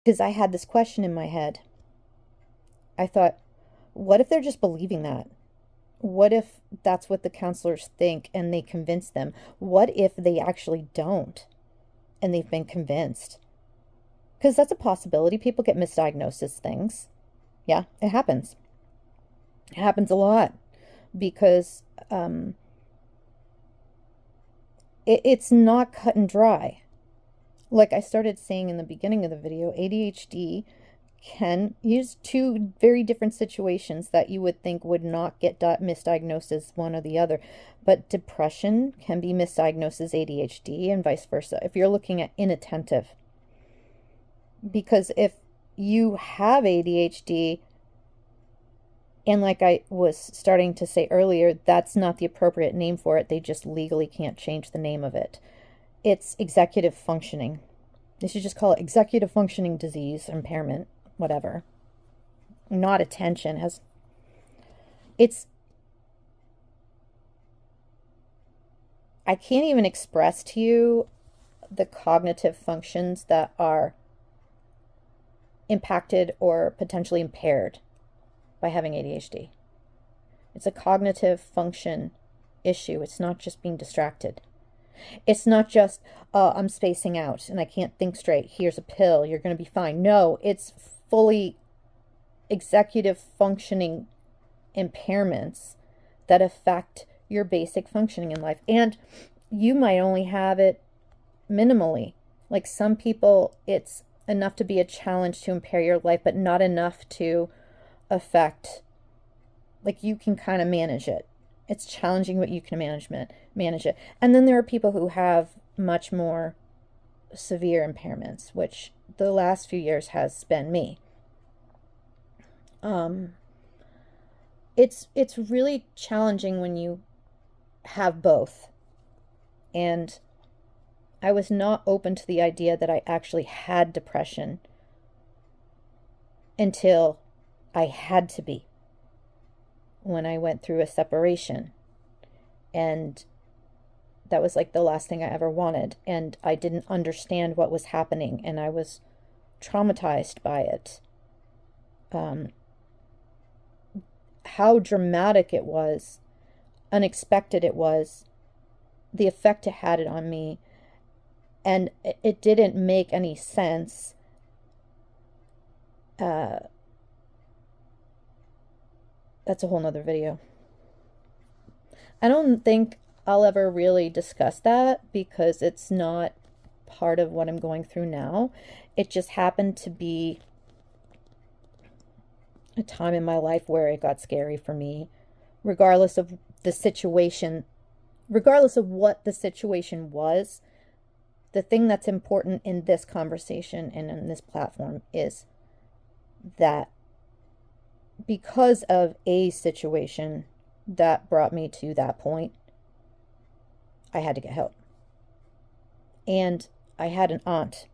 Because I had this question in my head. I thought, what if they're just believing that? What if that's what the counselors think and they convince them? What if they actually don't and they've been convinced? Because that's a possibility. People get misdiagnosed as things. Yeah, it happens. It happens a lot because it's not cut and dry. Like I started saying in the beginning of the video, ADHD can use two very different situations that you would think would not get misdiagnosed as one or the other. But depression can be misdiagnosed as ADHD and vice versa if you're looking at inattentive. Because if you have ADHD, and like I was starting to say earlier, that's not the appropriate name for it. They just legally can't change the name of it. It's executive functioning. They should just call it executive functioning disease, impairment, whatever. Not attention. It's, I can't even express to you the cognitive functions that are impacted or potentially impaired by having ADHD. It's a cognitive function issue. It's not just being distracted. It's not just, I'm spacing out and I can't think straight. Here's a pill. You're going to be fine. No, it's fully executive functioning impairments that affect your basic functioning in life. And you might only have it minimally. Like some people, it's enough to be a challenge to impair your life, but not enough to affect, like you can kind of manage it. It's challenging, but you can manage it. And then there are people who have much more severe impairments, which the last few years has been me. It's really challenging when you have both. And I was not open to the idea that I actually had depression until I had to be, when I went through a separation. And that was like the last thing I ever wanted. And I didn't understand what was happening. And I was traumatized by it. How dramatic it was, unexpected it was, the effect it had on me. And it didn't make any sense. That's a whole nother video. I don't think I'll ever really discuss that because it's not part of what I'm going through now. It just happened to be a time in my life where it got scary for me, regardless of the situation, regardless of what the situation was. The thing that's important in this conversation and in this platform is that because of a situation that brought me to that point, I had to get help. And I had an aunt.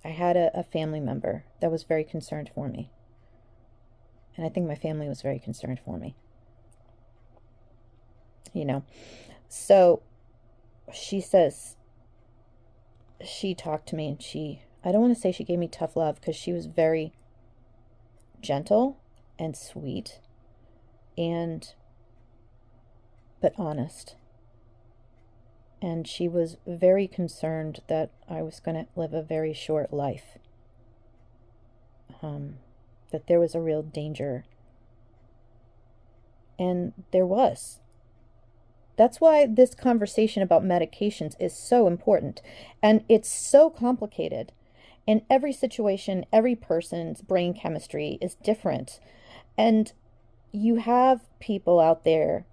I had a family member that was very concerned for me. And I think my family was very concerned for me. You know, so she says, she talked to me and I don't want to say she gave me tough love because she was very gentle and sweet but honest. And she was very concerned that I was going to live a very short life. That there was a real danger. And there was. That's why this conversation about medications is so important. And it's so complicated. In every situation, every person's brain chemistry is different. And you have people out there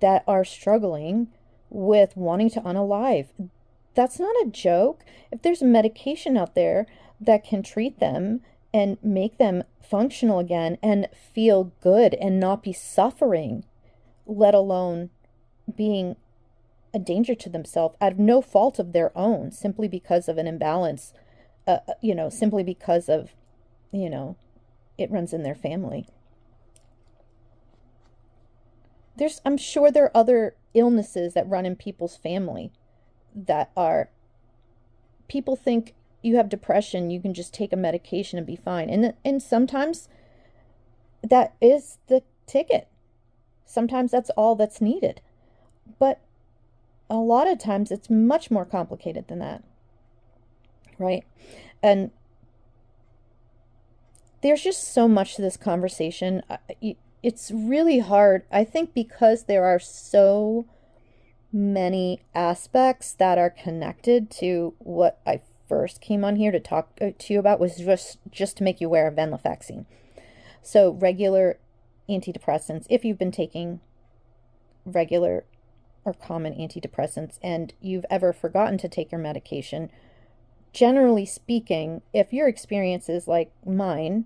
that are struggling with wanting to unalive. That's not a joke. If there's a medication out there that can treat them and make them functional again and feel good and not be suffering, let alone being a danger to themselves out of no fault of their own, simply because of an imbalance, simply because of, it runs in their family. I'm sure there are other illnesses that run in people's family that are, people think you have depression, you can just take a medication and be fine. And sometimes that is the ticket. Sometimes that's all that's needed. But a lot of times it's much more complicated than that, right? And there's just so much to this conversation. It's really hard, I think, because there are so many aspects that are connected to what I first came on here to talk to you about, was just to make you aware of Venlafaxine. So regular antidepressants, if you've been taking regular or common antidepressants and you've ever forgotten to take your medication, generally speaking, if your experience is like mine,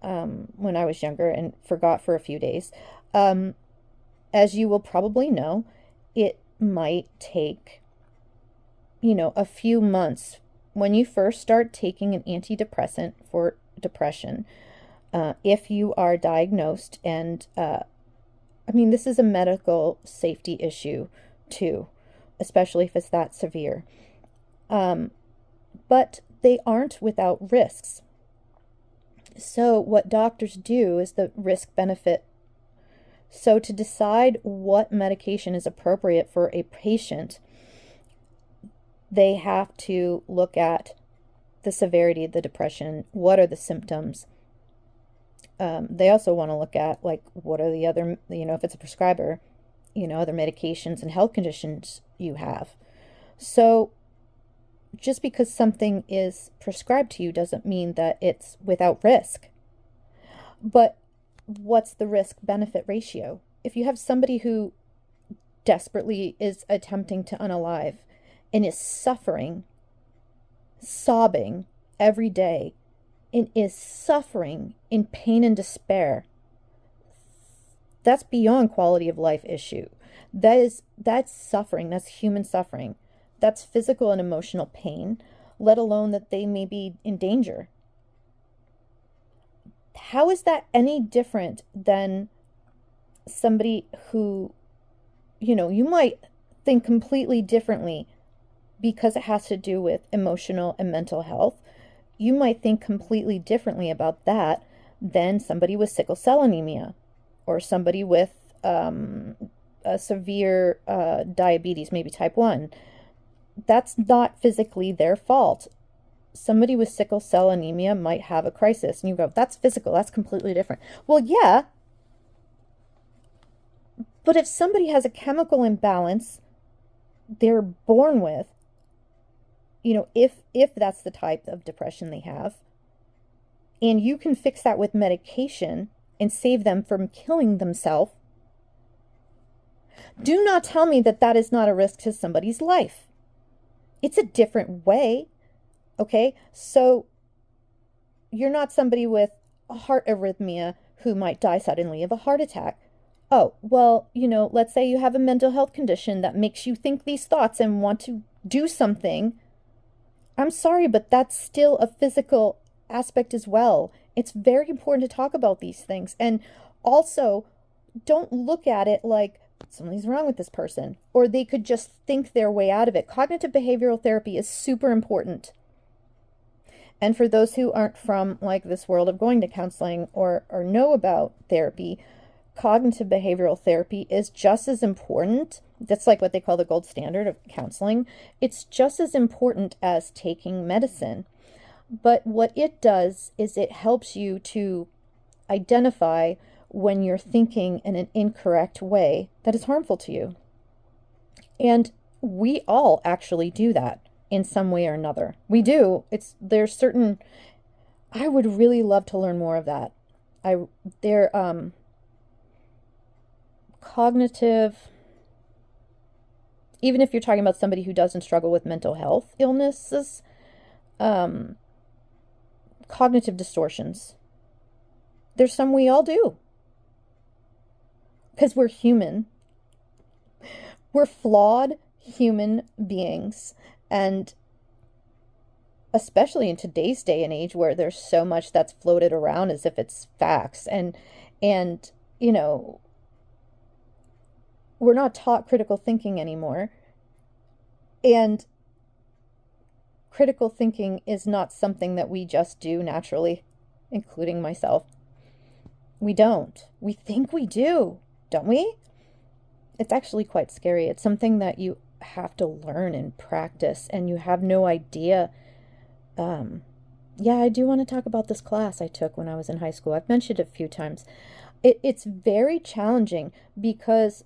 when I was younger and forgot for a few days, as you will probably know, it might take, a few months when you first start taking an antidepressant for depression. If you are diagnosed, and this is a medical safety issue too, especially if it's that severe. But they aren't without risks. So what doctors do is the risk benefit. So to decide what medication is appropriate for a patient, they have to look at the severity of the depression. What are the symptoms? They also want to look at, like, what are the other, if it's a prescriber, other medications and health conditions you have. So just because something is prescribed to you doesn't mean that it's without risk. But what's the risk-benefit ratio? If you have somebody who desperately is attempting to unalive and is suffering, sobbing every day, and is suffering in pain and despair, that's beyond quality of life issue. That's suffering. That's human suffering. That's physical and emotional pain, let alone that they may be in danger. How is that any different than somebody who, you might think completely differently because it has to do with emotional and mental health? You might think completely differently about that than somebody with sickle cell anemia, or somebody with a severe diabetes, maybe type 1. That's not physically their fault. Somebody with sickle cell anemia might have a crisis, and you go, that's physical, that's completely different. Well, yeah, but if somebody has a chemical imbalance they're born with, if that's the type of depression they have, and you can fix that with medication and save them from killing themselves, do not tell me that that is not a risk to somebody's life. It's a different way, okay? So you're not somebody with a heart arrhythmia who might die suddenly of a heart attack. Oh, well, let's say you have a mental health condition that makes you think these thoughts and want to do something. I'm sorry, but that's still a physical aspect as well. It's very important to talk about these things. And also, don't look at it like something's wrong with this person, or they could just think their way out of it. Cognitive behavioral therapy is super important. And for those who aren't from like this world of going to counseling or know about therapy, cognitive behavioral therapy is just as important. That's like what they call the gold standard of counseling. It's just as important as taking medicine. But what it does is it helps you to identify when you're thinking in an incorrect way that is harmful to you. And we all actually do that in some way or another. We do. There's certain, I would really love to learn more of that. Cognitive, even if you're talking about somebody who doesn't struggle with mental health illnesses, cognitive distortions. There's some we all do. Because we're human. We're flawed human beings. And especially in today's day and age where there's so much that's floated around as if it's facts. And we're not taught critical thinking anymore. And critical thinking is not something that we just do naturally, including myself. We don't. We think we do, don't we? It's actually quite scary. It's something that you have to learn and practice, and you have no idea. Yeah, I do want to talk about this class I took when I was in high school. I've mentioned it a few times. It's very challenging because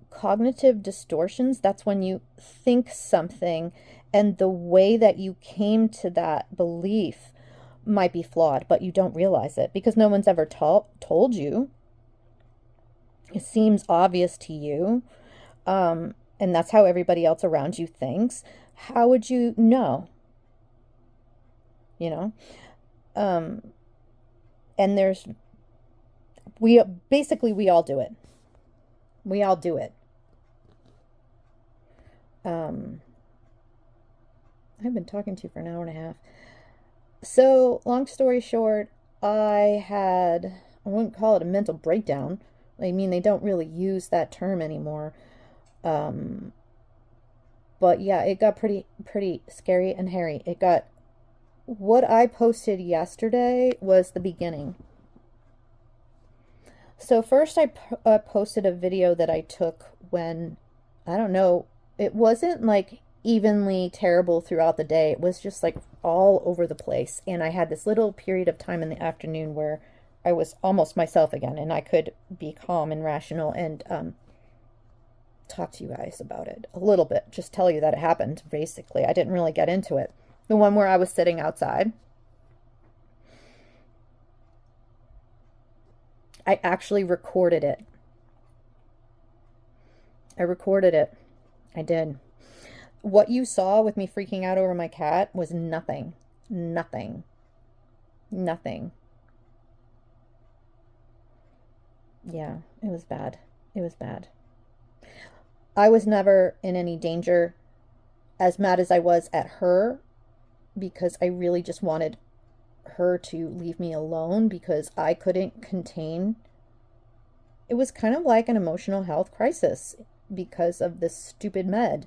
cognitive distortions, that's when you think something and the way that you came to that belief might be flawed, but you don't realize it because no one's ever told you. It seems obvious to you, and that's how everybody else around you thinks. How would you know? You know? And we all do it. We all do it. I've been talking to you for an hour and a half. So, long story short, I wouldn't call it a mental breakdown. I mean, they don't really use that term anymore. But yeah, it got pretty scary and hairy. What I posted yesterday was the beginning. So first I posted a video that I took when, I don't know, it wasn't like evenly terrible throughout the day. It was just like all over the place. And I had this little period of time in the afternoon where I was almost myself again, and I could be calm and rational and talk to you guys about it a little bit. Just tell you that it happened, basically. I didn't really get into it. The one where I was sitting outside. I actually recorded it. I recorded it. I did. What you saw with me freaking out over my cat was nothing. Nothing. Nothing. Yeah, it was bad. It was bad. I was never in any danger, as mad as I was at her, because I really just wanted her to leave me alone because I couldn't contain. It was kind of like an emotional health crisis because of this stupid med.